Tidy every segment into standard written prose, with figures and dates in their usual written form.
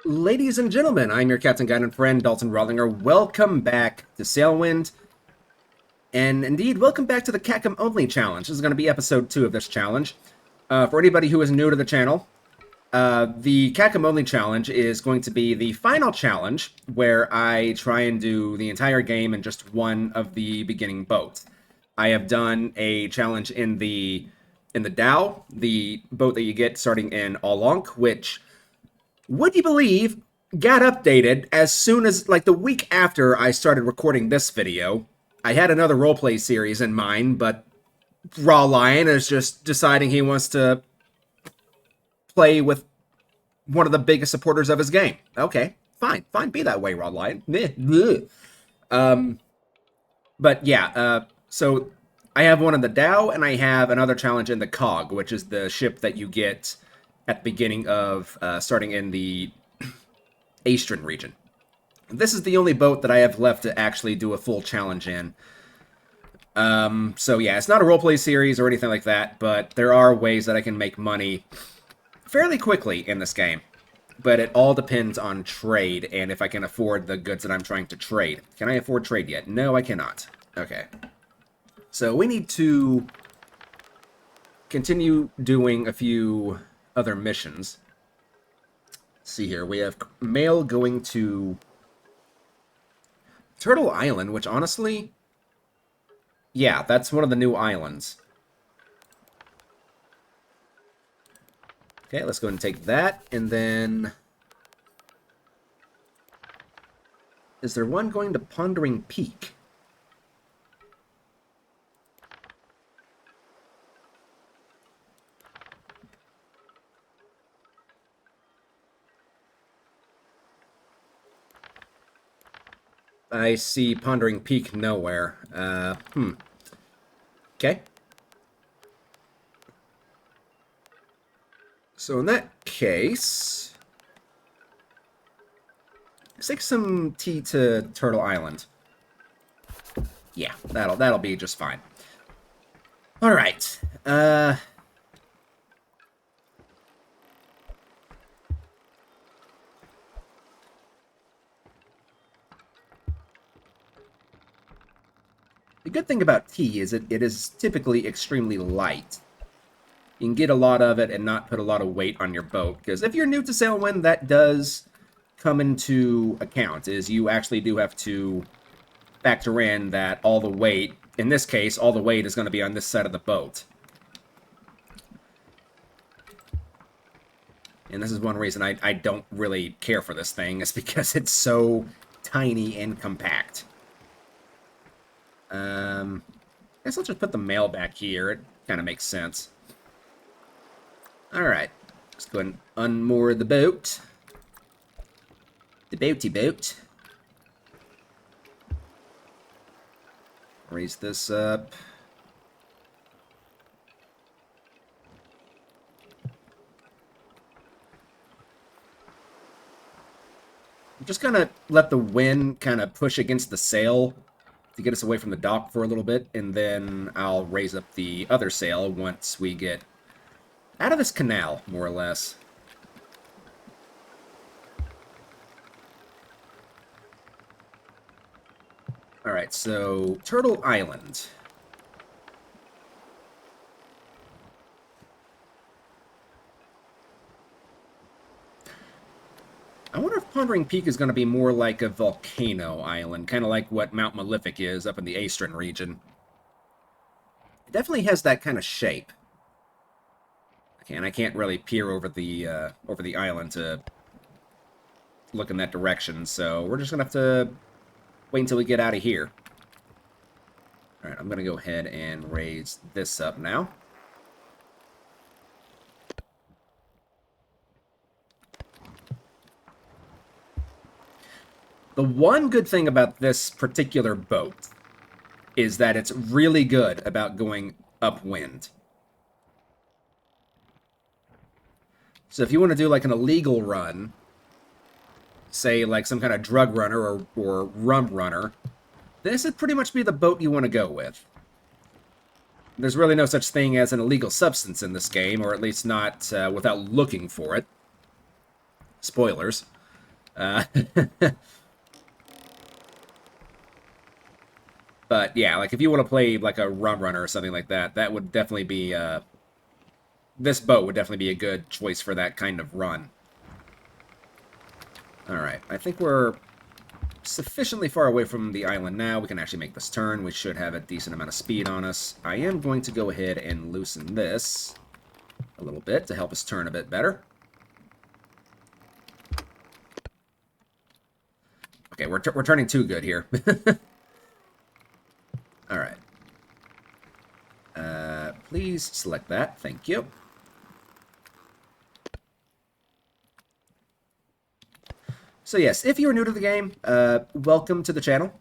Ladies and gentlemen, I'm your captain, guide, and friend, Dalton Rollinger. Welcome back to Sailwind, and indeed, welcome back to the Kakam Only Challenge. This is going to be episode 2 of this challenge. For anybody who is new to the channel, the Kakam Only Challenge is going to be the final challenge where I try and do the entire game in just one of the beginning boats. I have done a challenge in the Dhow, the boat that you get starting in Alonk, which, would you believe, got updated as soon as, like, the week after I started recording this video. I had another roleplay series in mind, but Raw Lion is just deciding he wants to play with one of the biggest supporters of his game. Okay, fine, be that way, Raw Lion. But yeah, so I have one in the Dhow, and I have another challenge in the Cog, which is the ship that you get at the beginning of starting in the Eastern region. This is the only boat that I have left to actually do a full challenge in. So yeah, it's not a roleplay series or anything like that, but there are ways that I can make money fairly quickly in this game. But it all depends on trade and if I can afford the goods that I'm trying to trade. Can I afford trade yet? No, I cannot. Okay. So we need to continue doing a few other missions. Let's see here. We have mail going to Turtle Island, which honestly, yeah, that's one of the new islands. Okay, let's go ahead and take that, and then is there one going to Pondering Peak? I see Pondering Peak nowhere. Okay. So in that case, let's take some tea to Turtle Island. Yeah, that'll be just fine. All right. The good thing about tea is it is typically extremely light. You can get a lot of it and not put a lot of weight on your boat, because if you're new to Sailwind, that does come into account, is you actually do have to factor in that all the weight, in this case, all the weight is going to be on this side of the boat. And this is one reason I don't really care for this thing, is because it's so tiny and compact. I guess I'll just put the mail back here. It kind of makes sense. Alright. Let's go ahead and unmoor the boat. The boaty boat. Raise this up. I'm just gonna let the wind kind of push against the sail to get us away from the dock for a little bit, and then I'll raise up the other sail once we get out of this canal, more or less. Alright, so Turtle Island. I wonder if Pondering Peak is going to be more like a volcano island, kind of like what Mount Malefic is up in the Eastern region. It definitely has that kind of shape. Okay, and I can't really peer over the island to look in that direction, so we're just going to have to wait until we get out of here. Alright, I'm going to go ahead and raise this up now. The one good thing about this particular boat is that it's really good about going upwind. So if you want to do like an illegal run, say like some kind of drug runner or rum runner, this would pretty much be the boat you want to go with. There's really no such thing as an illegal substance in this game, or at least not without looking for it. Spoilers. Uh, but yeah, like if you want to play like a rum runner or something like that, that would definitely be this boat would definitely be a good choice for that kind of run. All right, I think we're sufficiently far away from the island now. We can actually make this turn. We should have a decent amount of speed on us. I am going to go ahead and loosen this a little bit to help us turn a bit better. Okay, we're turning too good here. All right. Please select that. Thank you. So yes, if you are new to the game, welcome to the channel.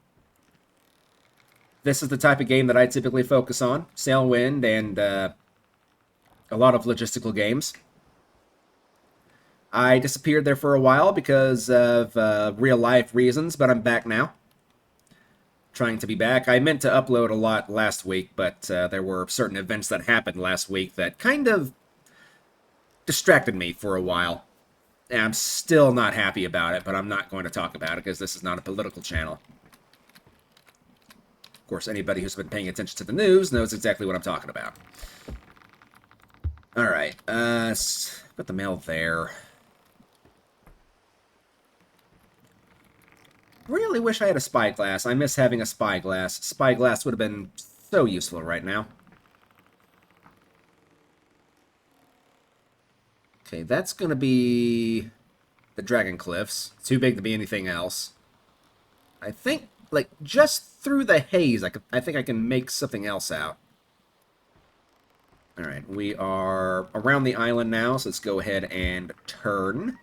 This is the type of game that I typically focus on. Sailwind and a lot of logistical games. I disappeared there for a while because of real-life reasons, but I'm back now. Trying to be back. I meant to upload a lot last week, but there were certain events that happened last week that kind of distracted me for a while. And I'm still not happy about it, but I'm not going to talk about it because this is not a political channel. Of course, anybody who's been paying attention to the news knows exactly what I'm talking about. Alright, put the mail there. Really wish I had a spyglass. I miss having a spyglass. Spyglass would have been so useful right now. Okay, that's going to be the Dragon Cliffs. Too big to be anything else. I think, like, just through the haze, I think I can make something else out. Alright, we are around the island now, so let's go ahead and turn.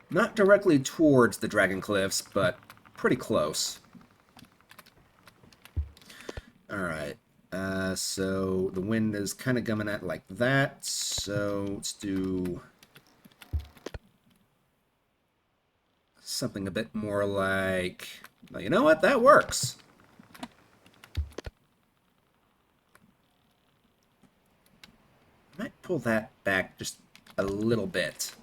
Not directly towards the Dragon Cliffs, but pretty close. Alright, so the wind is kind of coming at like that, so let's do something a bit more like... Well, you know what? That works. Might pull that back just a little bit.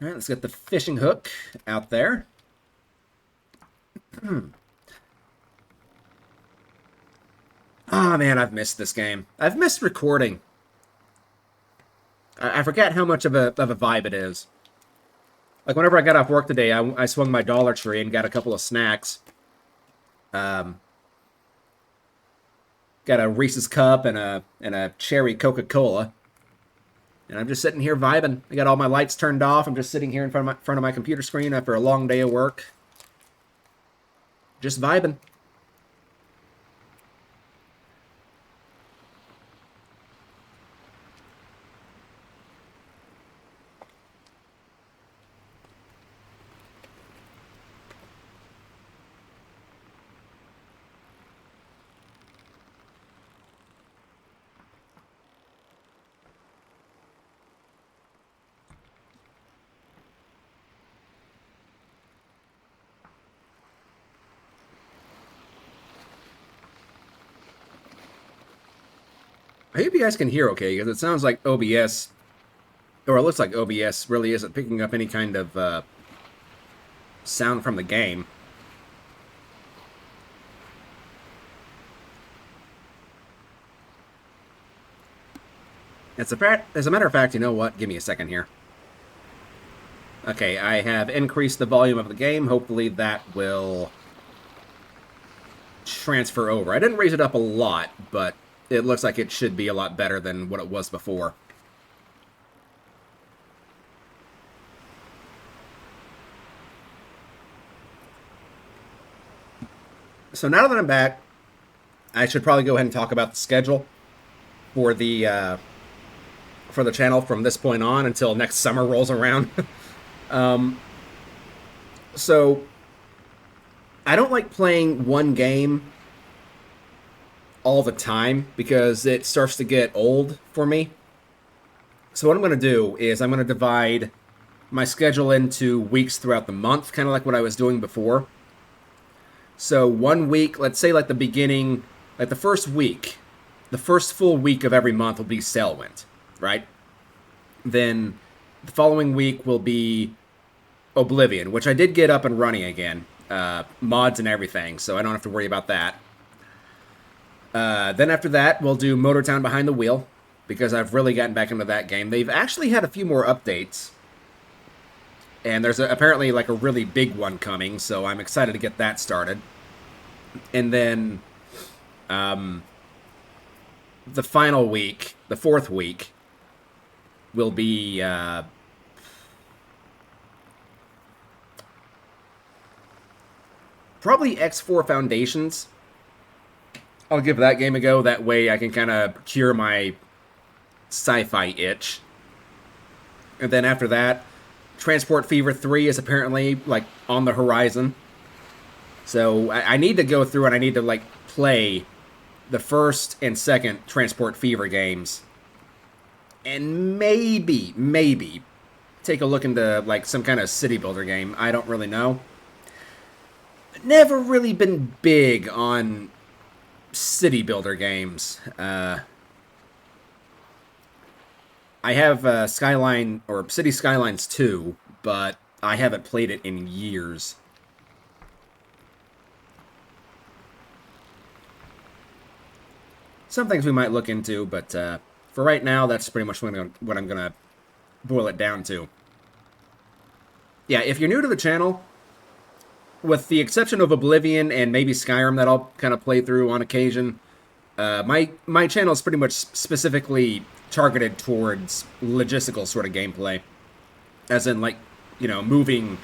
All right, let's get the fishing hook out there. Oh man, I've missed this game. I've missed recording. I forget how much of a vibe it is. Like whenever I got off work today, I swung my Dollar Tree and got a couple of snacks. Got a Reese's cup and a cherry Coca-Cola. And I'm just sitting here vibing. I got all my lights turned off. I'm just sitting here in front of my computer screen after a long day of work. Just vibing. I hope you guys can hear okay, because it sounds like OBS, or it looks like OBS really isn't picking up any kind of sound from the game. As a matter of fact, you know what? Give me a second here. Okay, I have increased the volume of the game. Hopefully that will transfer over. I didn't raise it up a lot, but it looks like it should be a lot better than what it was before. So now that I'm back, I should probably go ahead and talk about the schedule for the channel from this point on until next summer rolls around. So I don't like playing one game all the time because it starts to get old for me. So what I'm going to do is I'm going to divide my schedule into weeks throughout the month, kind of like what I was doing before. So 1 week, let's say like the beginning, like the first week the first full week of every month will be Sailwind, right? Then the following week will be Oblivion, which I did get up and running again, mods and everything, so I don't have to worry about that. Then after that, we'll do Motortown Behind the Wheel, because I've really gotten back into that game. They've actually had a few more updates, and there's apparently like a really big one coming, so I'm excited to get that started. And then the final week, the fourth week, will be probably X4 Foundations. I'll give that game a go. That way I can kind of cure my sci-fi itch. And then after that, Transport Fever 3 is apparently, like, on the horizon. So I need to go through and I need to, like, play the first and second Transport Fever games. And maybe take a look into, like, some kind of city builder game. I don't really know. Never really been big on city builder games. I have Skyline, or City Skylines 2, but I haven't played it in years. Some things we might look into, but for right now, that's pretty much what I'm going to boil it down to. Yeah, if you're new to the channel, with the exception of Oblivion and maybe Skyrim that I'll kind of play through on occasion, my channel is pretty much specifically targeted towards logistical sort of gameplay. As in, like, you know, moving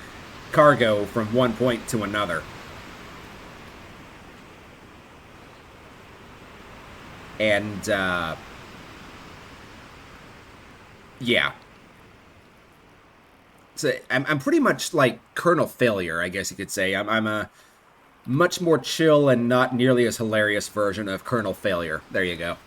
cargo from one point to another. And, yeah. So I'm pretty much like Colonel Failure, I guess you could say. I'm a much more chill and not nearly as hilarious version of Colonel Failure. There you go.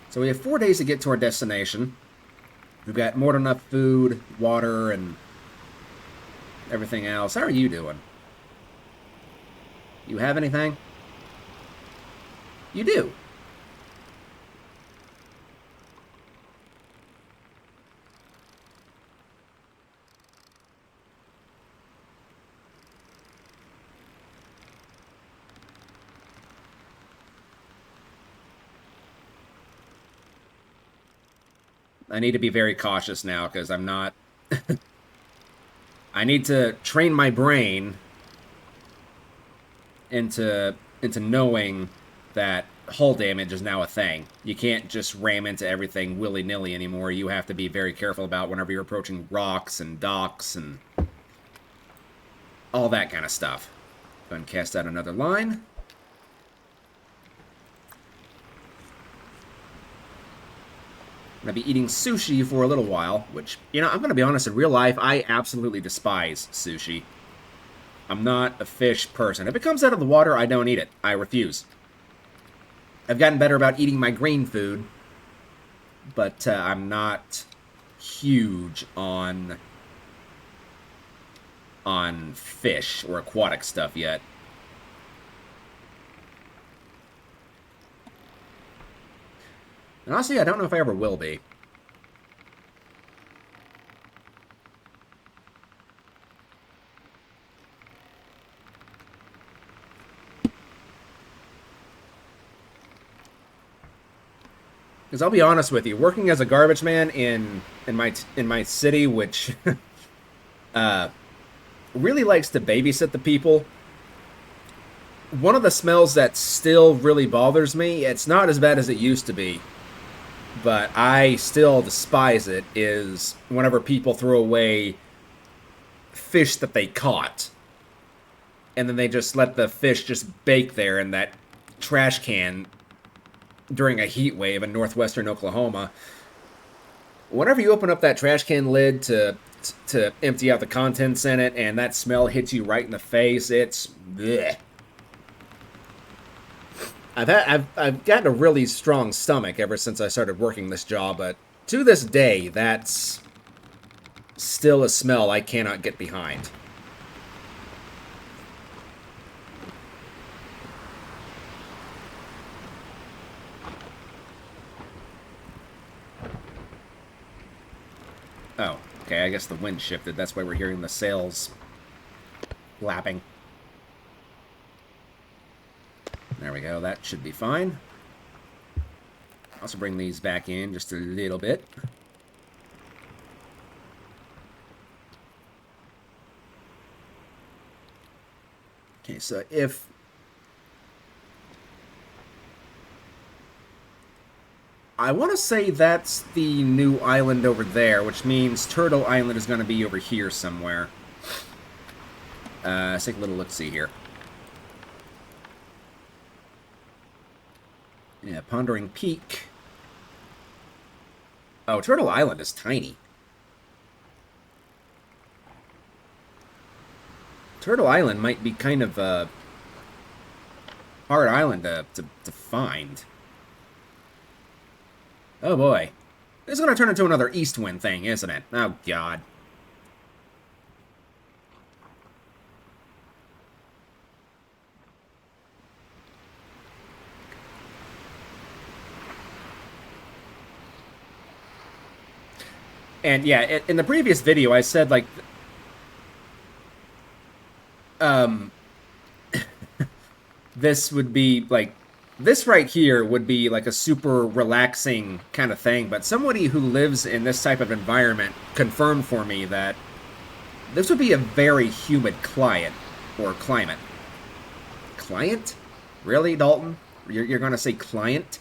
So we have 4 days to get to our destination. We've got more than enough food, water, and everything else. How are you doing? You have anything? You do. I need to be very cautious now, because I'm not... I need to train my brain into knowing that hull damage is now a thing. You can't just ram into everything willy-nilly anymore. You have to be very careful about whenever you're approaching rocks and docks and all that kind of stuff. Go ahead and cast out another line. I'm going to be eating sushi for a little while, which, you know, I'm going to be honest, in real life, I absolutely despise sushi. I'm not a fish person. If it comes out of the water, I don't eat it. I refuse. I've gotten better about eating my green food, but I'm not huge on fish or aquatic stuff yet. And honestly, I don't know if I ever will be. Because I'll be honest with you, working as a garbage man in my city, which really likes to babysit the people, one of the smells that still really bothers me, it's not as bad as it used to be, but I still despise it, is whenever people throw away fish that they caught. And then they just let the fish just bake there in that trash can during a heat wave in northwestern Oklahoma. Whenever you open up that trash can lid to empty out the contents in it, and that smell hits you right in the face, it's bleh. I've gotten a really strong stomach ever since I started working this job, but to this day, that's still a smell I cannot get behind. Oh, okay, I guess the wind shifted. That's why we're hearing the sails flapping. There we go, that should be fine. Also bring these back in just a little bit. Okay, so if... I want to say that's the new island over there, which means Turtle Island is going to be over here somewhere. Let's take a little look-see here. Yeah, Pondering Peak. Oh, Turtle Island is tiny. Turtle Island might be kind of a hard island to find. Oh boy. This is going to turn into another east wind thing, isn't it? Oh god. And yeah, in the previous video I said, like, this would be, like, this right here would be, like, a super relaxing kind of thing, but somebody who lives in this type of environment confirmed for me that this would be a very humid client, or climate. Client? Really, Dalton? You're gonna say client?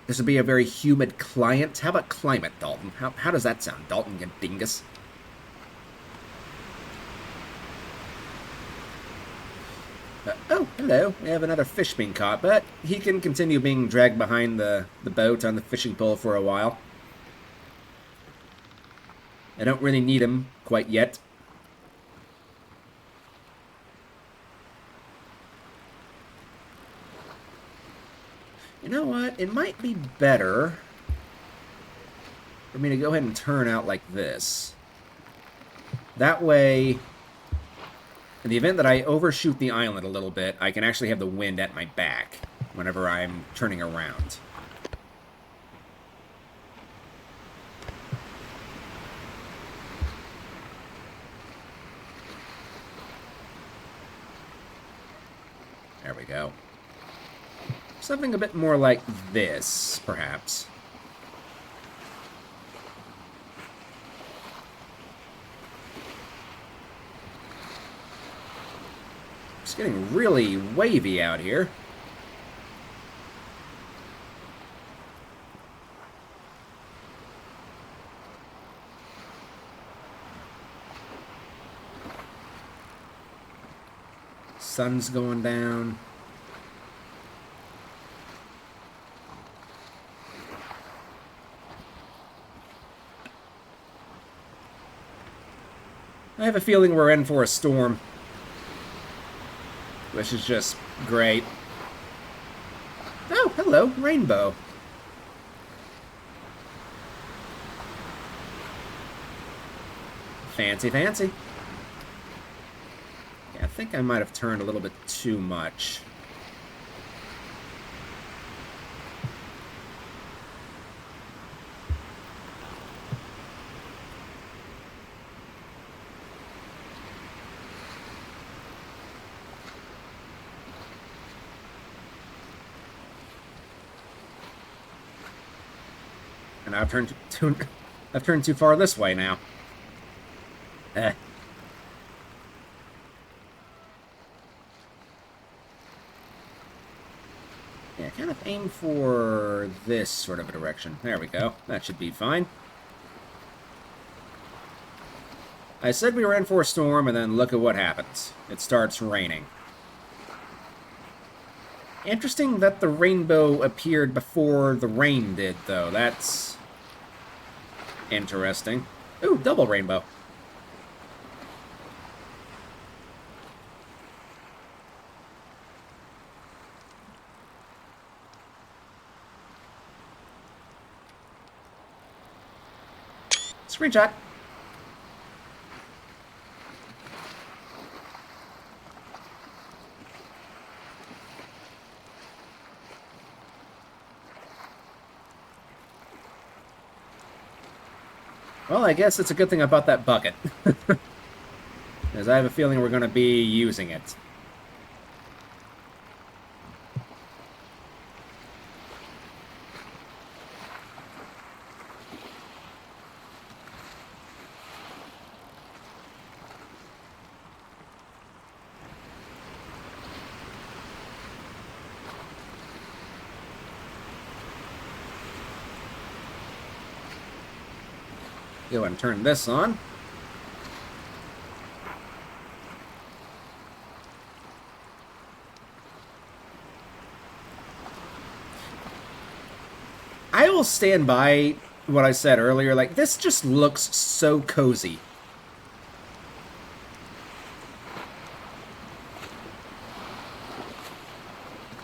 This would be a very humid client? How about climate, Dalton? How does that sound, Dalton, you dingus? Oh, hello. We have another fish being caught, but he can continue being dragged behind the boat on the fishing pole for a while. I don't really need him quite yet. You know what? It might be better for me to go ahead and turn out like this. That way, in the event that I overshoot the island a little bit, I can actually have the wind at my back whenever I'm turning around. There we go. Something a bit more like this, perhaps. It's getting really wavy out here. Sun's going down. I have a feeling we're in for a storm. Which is just great. Oh, hello, rainbow. Fancy, fancy. Yeah, I think I might have turned a little bit too much. And I've turned too far this way now. Eh. Yeah, kind of aim for this sort of a direction. There we go. That should be fine. I said we were in for a storm, and then look at what happens. It starts raining. Interesting that the rainbow appeared before the rain did, though. That's interesting. Ooh, double rainbow. Screenshot. Well, I guess it's a good thing I bought that bucket. Because I have a feeling we're going to be using it. Go ahead and turn this on. I will stand by what I said earlier. Like, this just looks so cozy.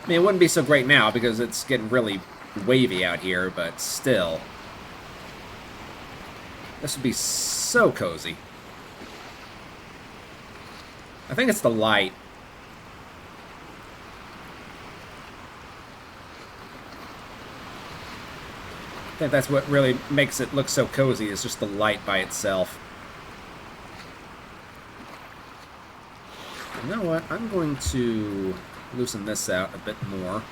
I mean, it wouldn't be so great now because it's getting really wavy out here, but still. This would be so cozy. I think it's the light. I think that's what really makes it look so cozy, is just the light by itself. You know what? I'm going to loosen this out a bit more.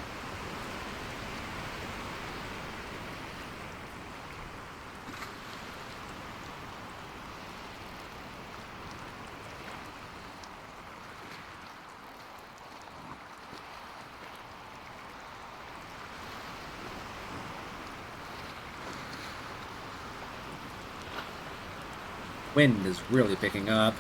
Wind is really picking up.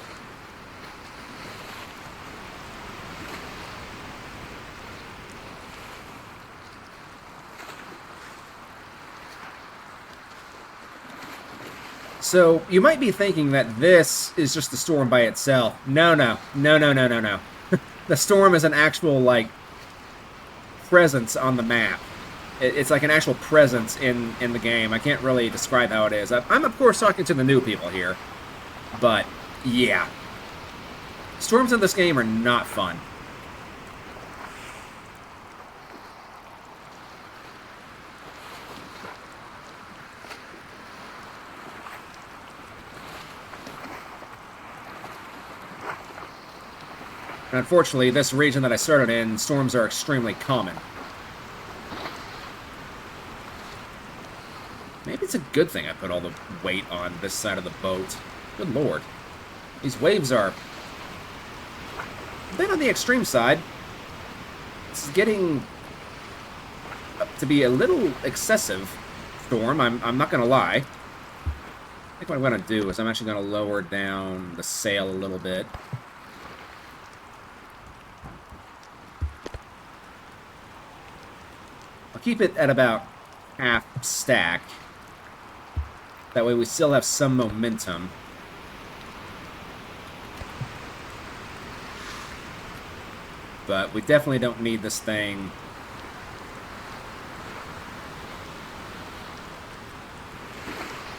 So, you might be thinking that this is just the storm by itself. No. The storm is an actual, like, presence on the map. It's like an actual presence in the game. I can't really describe how it is. I'm, of course, talking to the new people here. But, yeah. Storms in this game are not fun. And unfortunately, this region that I started in, storms are extremely common. Maybe it's a good thing I put all the weight on this side of the boat. Good lord. These waves are a bit on the extreme side. This is getting up to be a little excessive storm, I'm not going to lie. I think what I'm going to do is I'm actually going to lower down the sail a little bit. I'll keep it at about half stack. That way we still have some momentum. But we definitely don't need this thing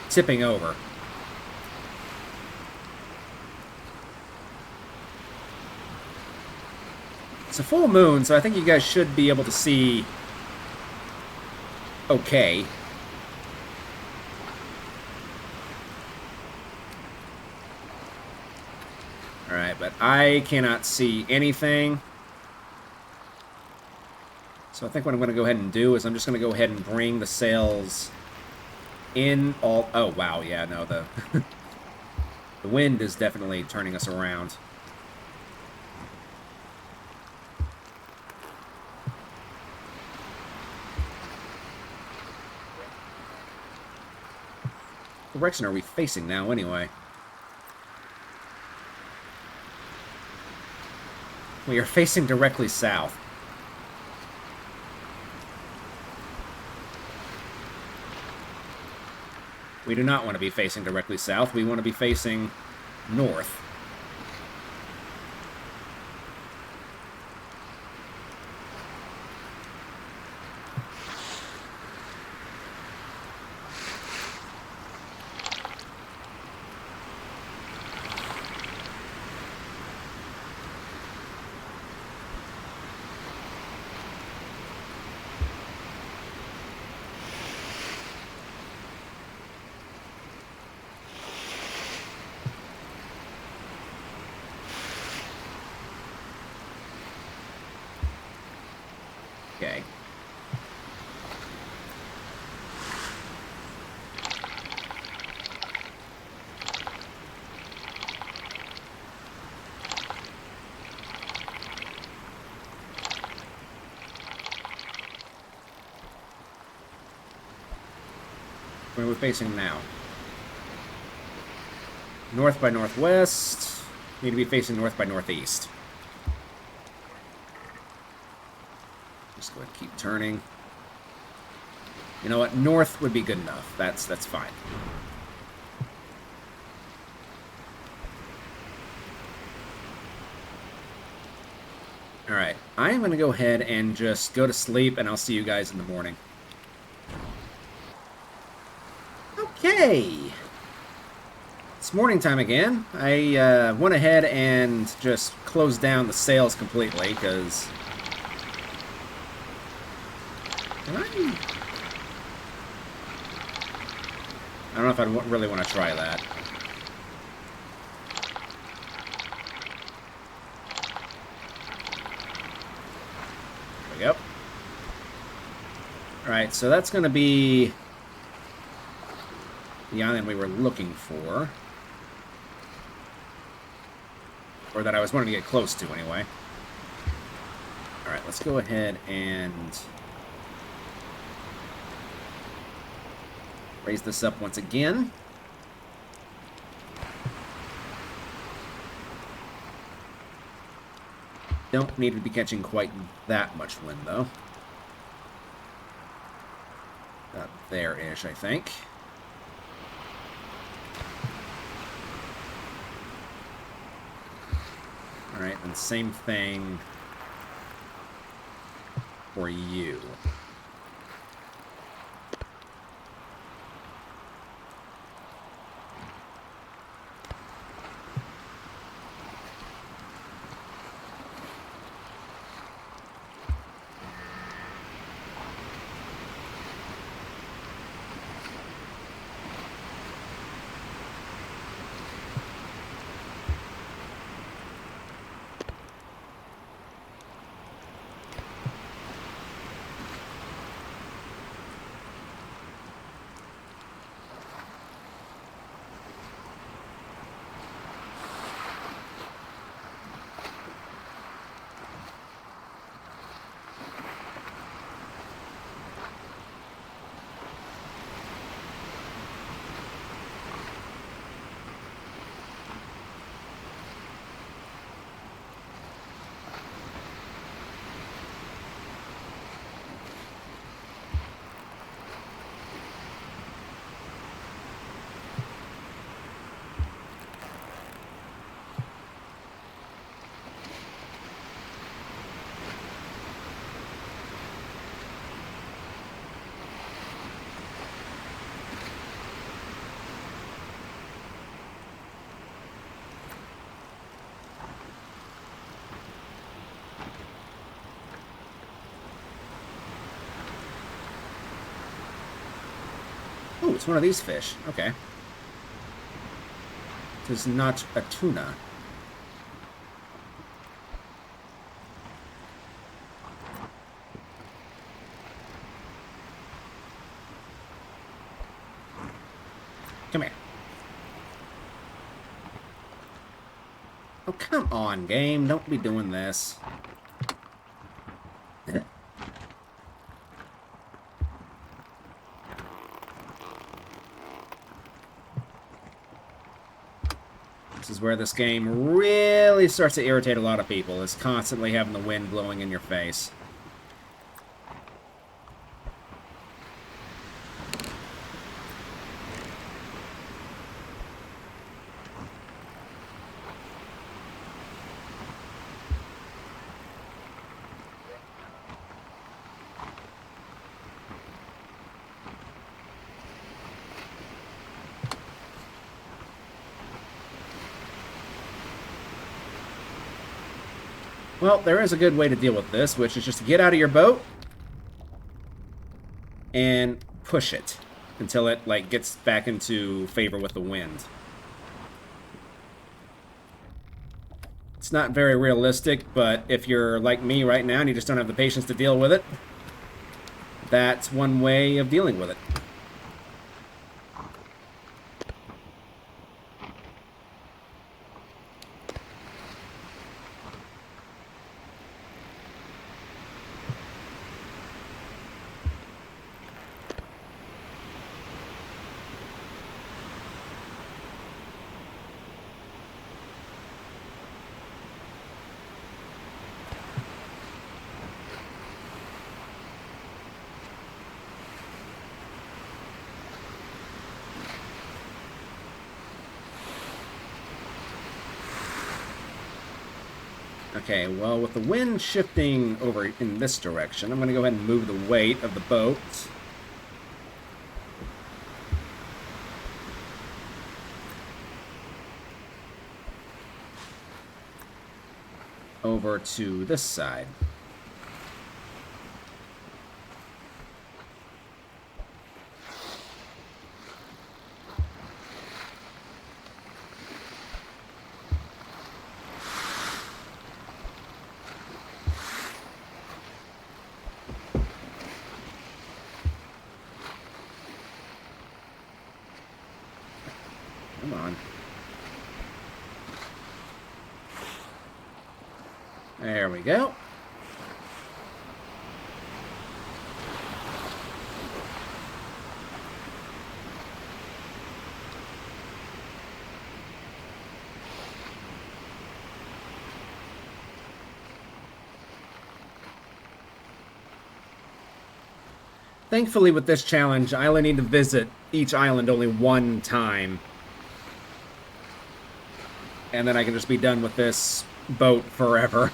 tipping over. It's a full moon, so I think you guys should be able to see okay. Alright, but I cannot see anything. So I think what I'm going to go ahead and do is I'm just going to go ahead and bring the sails in all... Oh, wow, yeah, no, the... the wind is definitely turning us around. What direction are we facing now, anyway? We are facing directly south. We do not want to be facing directly south. We want to be facing north. Okay. Where are we facing now? North by northwest. Need to be facing north by northeast. Just go ahead and keep turning. You know what? North would be good enough. That's fine. Alright. I am going to go ahead and just go to sleep, and I'll see you guys in the morning. Okay. It's morning time again. I went ahead and just closed down the sails completely, because... I don't know if I really want to try that. There we go. Alright, so that's going to be the island we were looking for. Or that I was wanting to get close to, anyway. Alright, let's go ahead and raise this up once again. Don't need to be catching quite that much wind, though. About there-ish, I think. Alright, and same thing for you. Ooh, it's one of these fish. Okay. It is not a tuna. Come here. Oh, come on, game. Don't be doing this. This is where this game really starts to irritate a lot of people, is constantly having the wind blowing in your face. Well, there is a good way to deal with this, which is just to get out of your boat and push it until it, like, gets back into favor with the wind. It's not very realistic, but if you're like me right now and you just don't have the patience to deal with it, that's one way of dealing with it. Okay, well, with the wind shifting over in this direction, I'm going to go ahead and move the weight of the boat over to this side. Come on. There we go. Thankfully, with this challenge, I only need to visit each island only one time. And then I can just be done with this boat forever.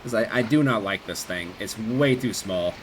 Because I do not like this thing. It's way too small.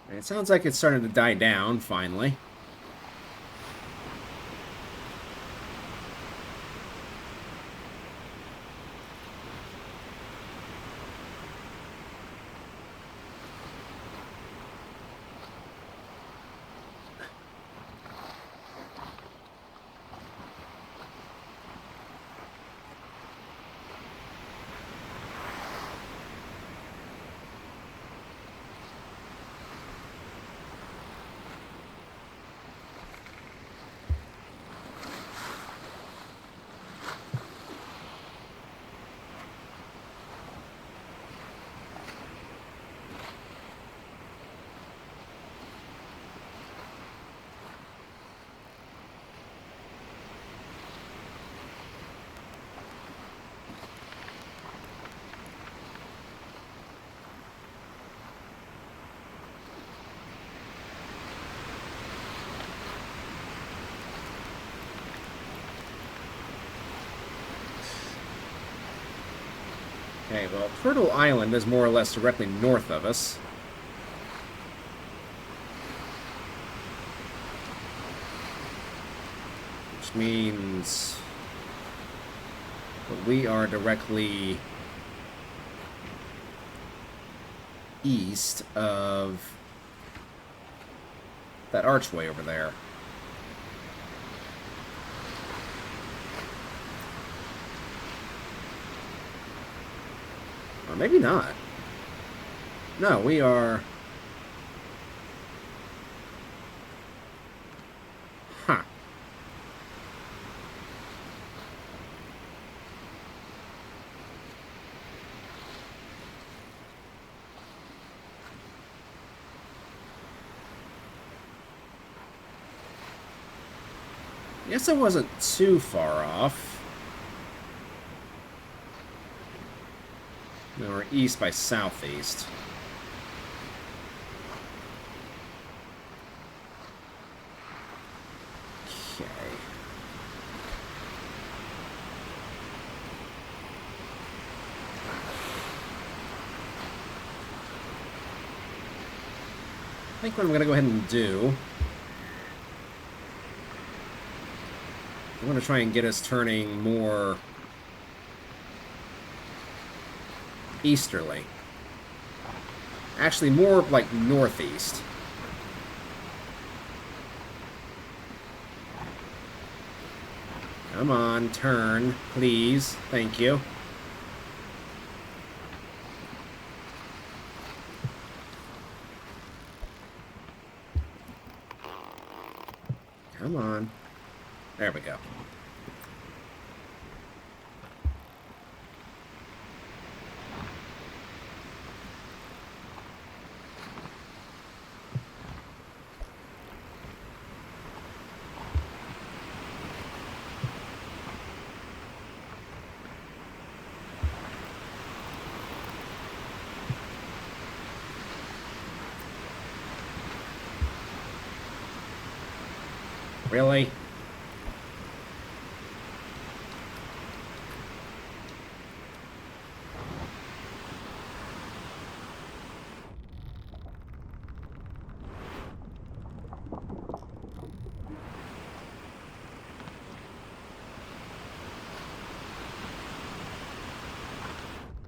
It sounds like it's starting to die down, finally. Okay, well, Turtle Island is more or less directly north of us. Which means that we are directly east of that archway over there. Or maybe not. No, we are... Huh. I guess I wasn't too far off. No, we're east by southeast. Okay. I think what I'm going to go ahead and do... I'm going to try and get us turning more easterly. Actually, more like northeast. Come on, turn, please. Thank you. Come on. There we go. Really?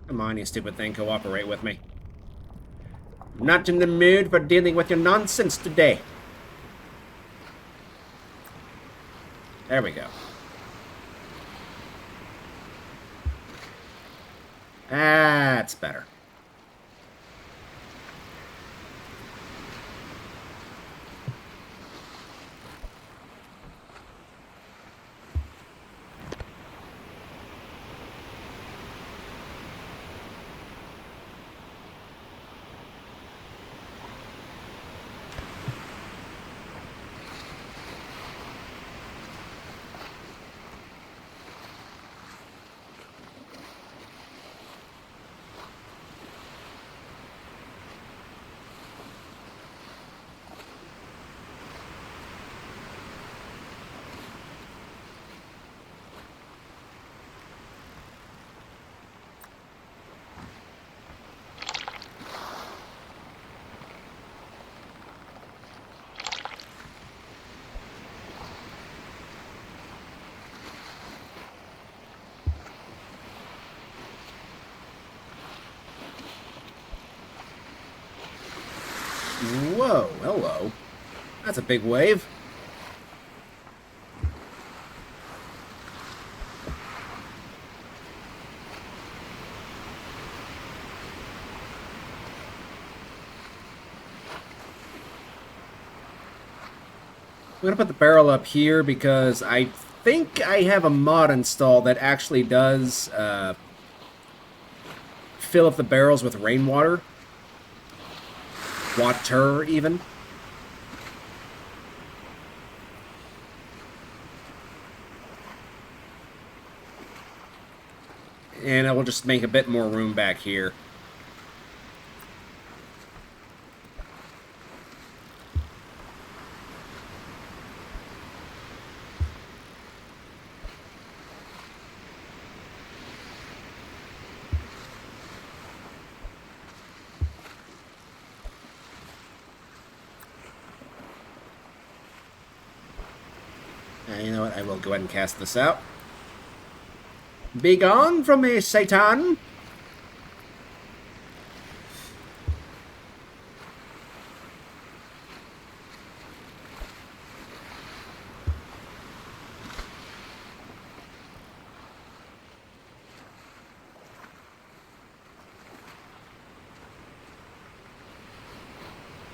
Come on, you stupid thing, cooperate with me. I'm not in the mood for dealing with your nonsense today. There we go. That's better. Whoa, hello. That's a big wave. I'm going to put the barrel up here because I think I have a mod installed that actually does fill up the barrels with rainwater. Water, even. And I will just make a bit more room back here. You know what? I will go ahead and cast this out. Be gone from me, Satan!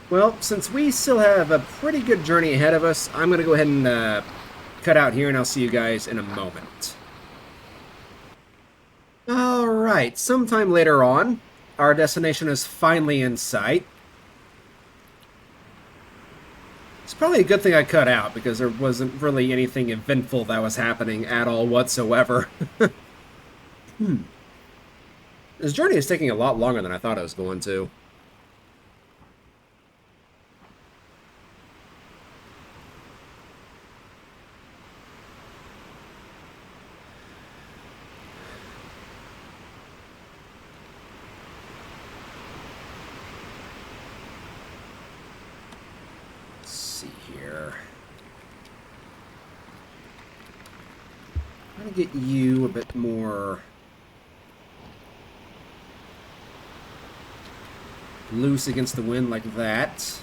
Well, since we still have a pretty good journey ahead of us, I'm going to go ahead and cut out here, and I'll see you guys in a moment. Alright, sometime later on, our destination is finally in sight. It's probably a good thing I cut out, because there wasn't really anything eventful that was happening at all whatsoever. This journey is taking a lot longer than I thought it was going to. Get you a bit more loose against the wind like that.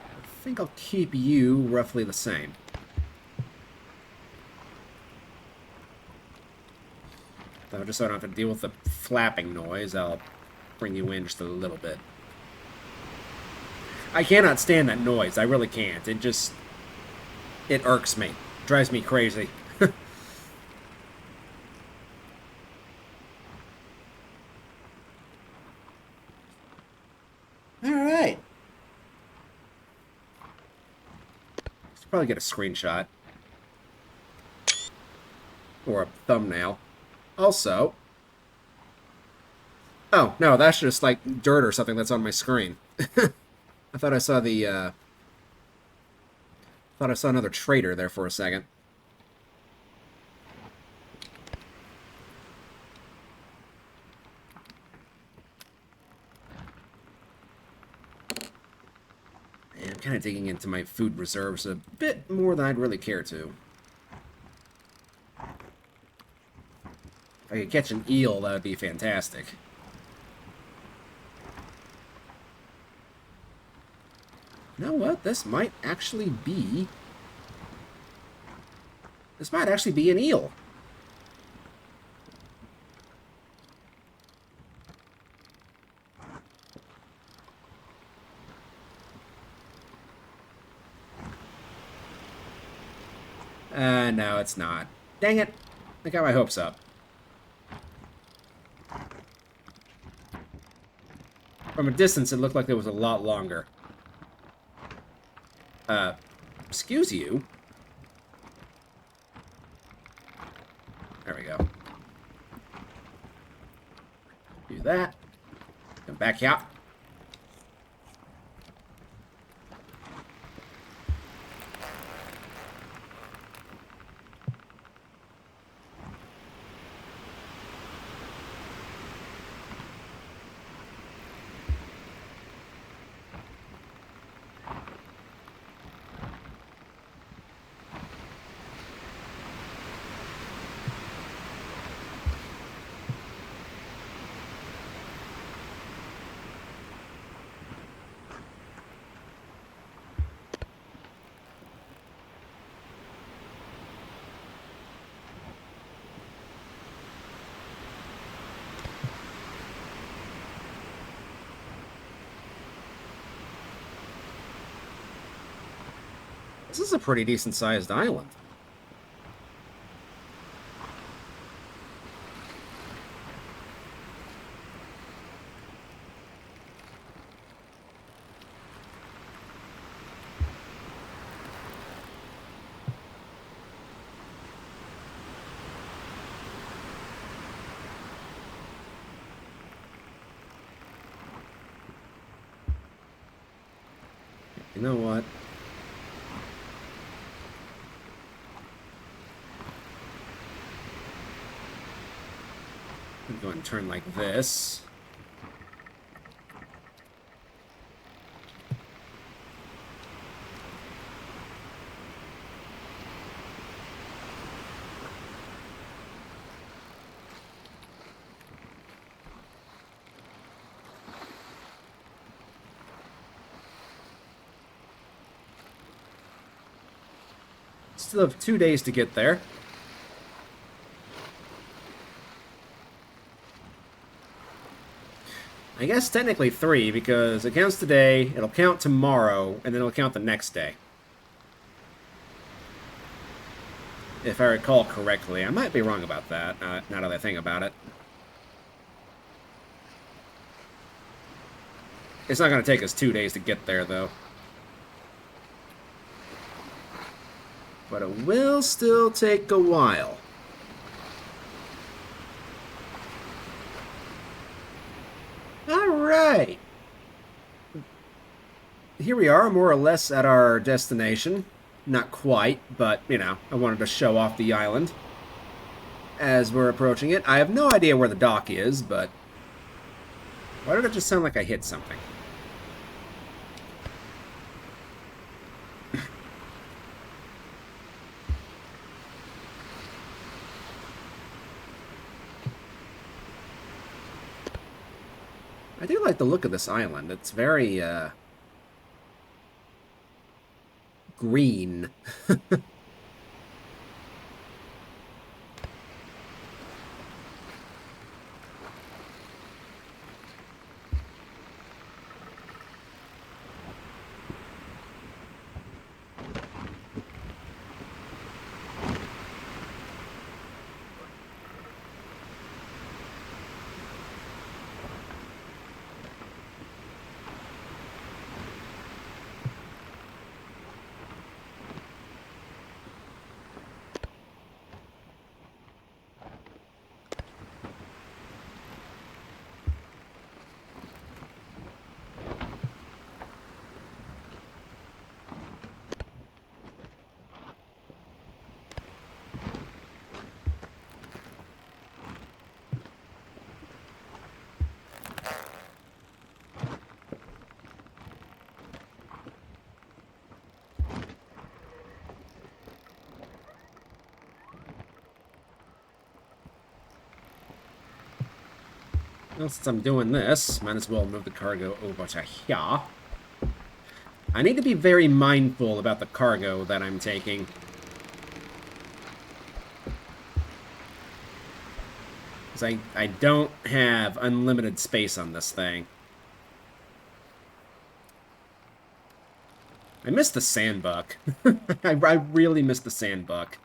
I think I'll keep you roughly the same. Though just so I don't have to deal with the flapping noise, I'll bring you in just a little bit. I cannot stand that noise. I really can't. It irks me. Drives me crazy. Alright. Should probably get a screenshot. Or a thumbnail. Also... Oh, no, that's just like dirt or something that's on my screen. I thought I saw the, Thought I saw another trader there for a second. And I'm kind of digging into my food reserves a bit more than I'd really care to. If I could catch an eel, that would be fantastic. You know what? This might actually be an eel. No, it's not. Dang it. I got my hopes up. From a distance, it looked like it was a lot longer. Excuse you? There we go. Do that. Come back here. This is a pretty decent-sized island. You know what? I'm going to turn like this. Still have 2 days to get there. I guess technically 3, because it counts today, it'll count tomorrow, and then it'll count the next day. If I recall correctly. I might be wrong about that, now that I think about it. It's not going to take us 2 days to get there, though. But it will still take a while. Alright. Here we are, more or less at our destination. Not quite, but, you know, I wanted to show off the island as we're approaching it. I have no idea where the dock is, but... Why did it just sound like I hit something? I do like the look of this island. It's very, green. Well, since I'm doing this, might as well move the cargo over to here. I need to be very mindful about the cargo that I'm taking. Because I don't have unlimited space on this thing. I missed the sandbuck. I really missed the sandbuck.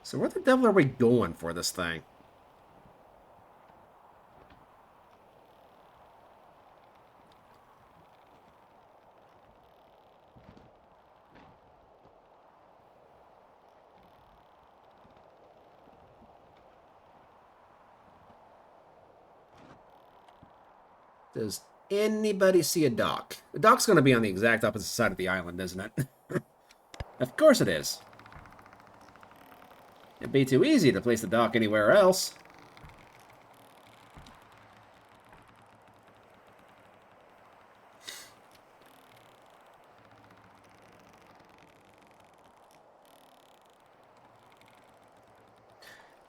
So where the devil are we going for this thing? Does anybody see a dock? The dock's going to be on the exact opposite side of the island, isn't it? Of course it is. It'd be too easy to place the dock anywhere else.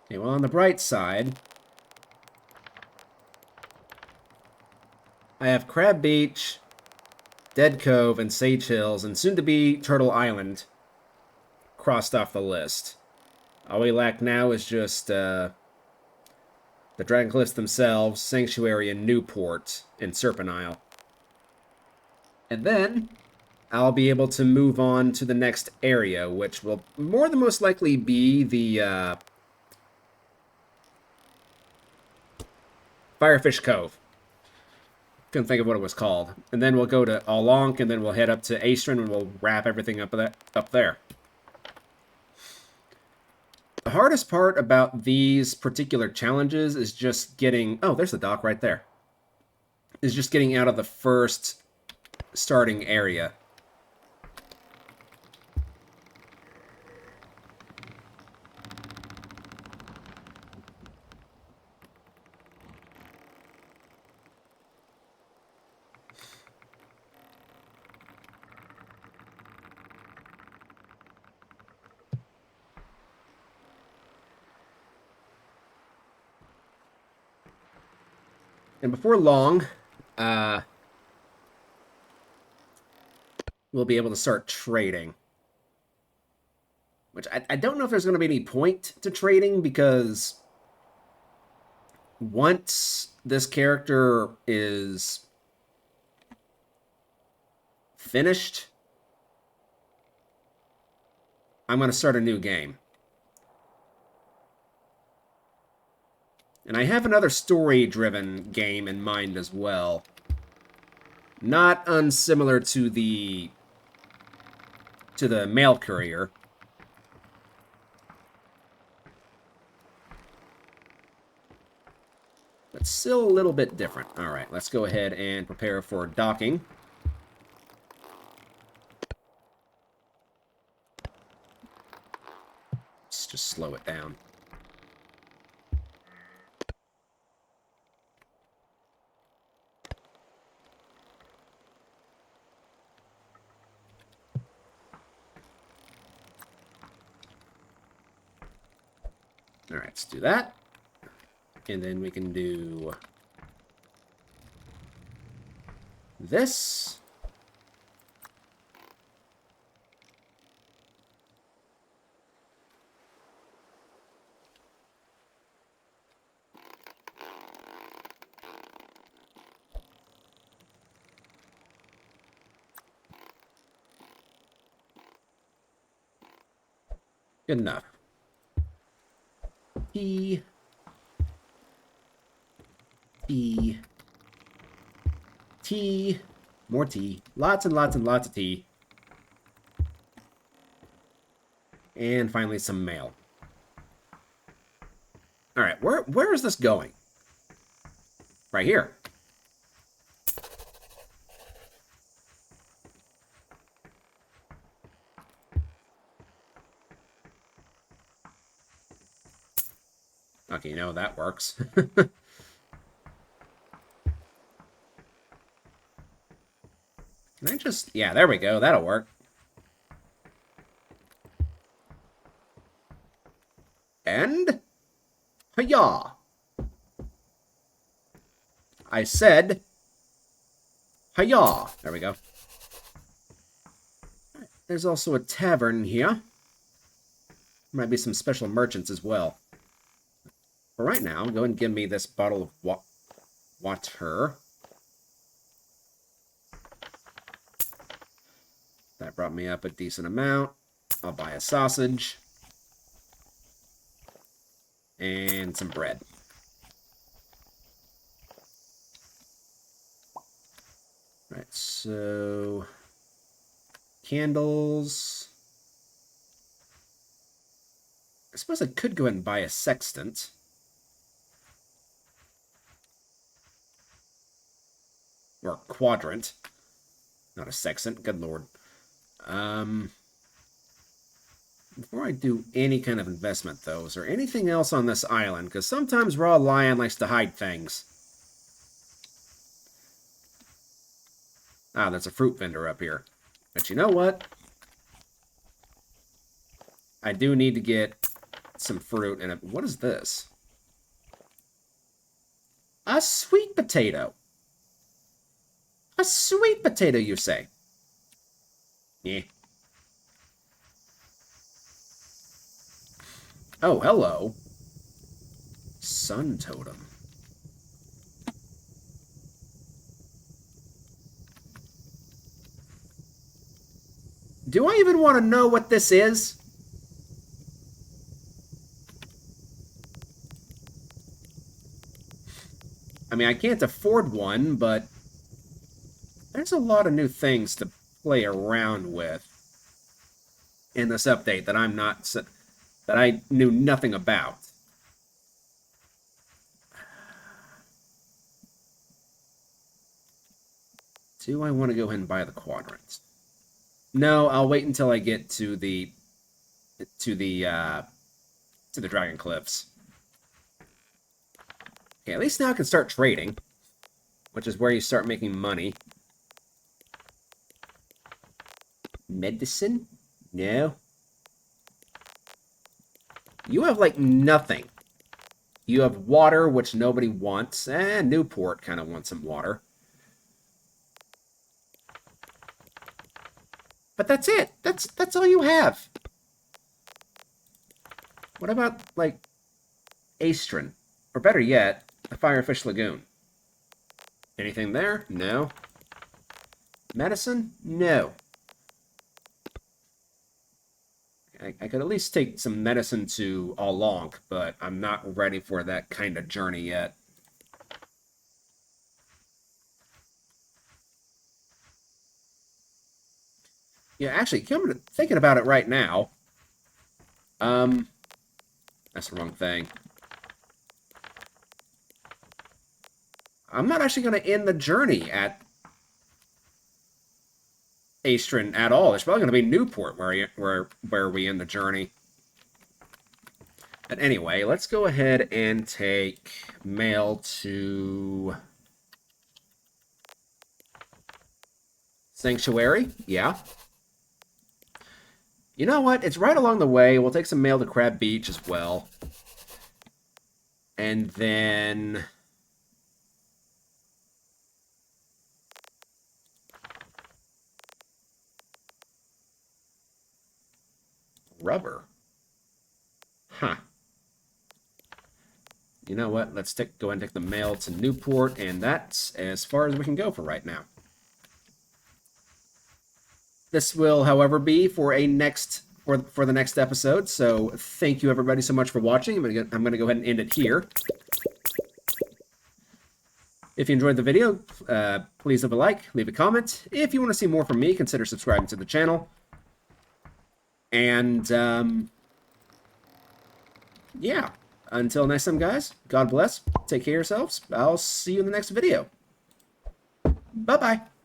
Okay, well, on the bright side, I have Crab Beach, Dead Cove, and Sage Hills, and soon-to-be Turtle Island crossed off the list. All we lack now is just the Dragon Cliffs themselves, Sanctuary, and Newport in Serpent Isle. And then I'll be able to move on to the next area, which will more than most likely be the Firefish Cove. Couldn't think of what it was called. And then we'll go to Alonk, and then we'll head up to Astron, and we'll wrap everything up there. The hardest part about these particular challenges is just getting... Oh, there's the dock right there. Is just getting out of the first starting area. And before long, we'll be able to start trading. Which I don't know if there's going to be any point to trading, because once this character is finished, I'm going to start a new game. And I have another story-driven game in mind as well. Not unsimilar to the mail courier. But still a little bit different. Alright, let's go ahead and prepare for docking. Let's just slow it down. Alright, let's do that. And then we can do this. Good enough. Tea. Tea. Tea. More tea. Lots and lots and lots of tea. And finally some mail. Alright, where is this going? Right here. Okay, you know, that works. Can I just... Yeah, there we go. That'll work. And... Hi-yah! I said... Hi-yah! There we go. There's also a tavern here. Might be some special merchants as well. But right now, go and give me this bottle of water. That brought me up a decent amount. I'll buy a sausage. And some bread. Right, so... Candles. I suppose I could go ahead and buy a sextant. Or quadrant. Not a sextant, good lord. Before I do any kind of investment, though, is there anything else on this island? Because sometimes Raw Lion likes to hide things. Ah, there's a fruit vendor up here. But you know what? I do need to get some fruit. And what is this? A sweet potato. A sweet potato, you say? Yeah. Oh, hello. Sun totem. Do I even want to know what this is? I mean, I can't afford one, but there's a lot of new things to play around with in this update that that I knew nothing about. Do I want to go ahead and buy the quadrants? No, I'll wait until I get to the Dragon Cliffs. Okay, at least now I can start trading, which is where you start making money. Medicine? No. You have, like, nothing. You have water, which nobody wants, and Newport kind of wants some water. But that's it. That's all you have. What about, like, Astron? Or better yet, the Firefish Lagoon. Anything there? No. Medicine? No. I could at least take some medicine to Alonk, but I'm not ready for that kind of journey yet. Yeah, actually, thinking about it right now, that's the wrong thing. I'm not actually going to end the journey at Astron at all. It's probably going to be Newport where we end the journey. But anyway, let's go ahead and take mail to Sanctuary. Yeah. You know what? It's right along the way. We'll take some mail to Crab Beach as well. And then... rubber. Huh. You know what? Let's go ahead and take the mail to Newport, and that's as far as we can go for right now. This will, however, be for the next episode. So thank you everybody so much for watching. I'm gonna go ahead and end it here. If you enjoyed the video, please leave a like, leave a comment. If you want to see more from me, consider subscribing to the channel. And yeah, until next time, guys. God bless. Take care of yourselves. I'll see you in the next video. Bye bye.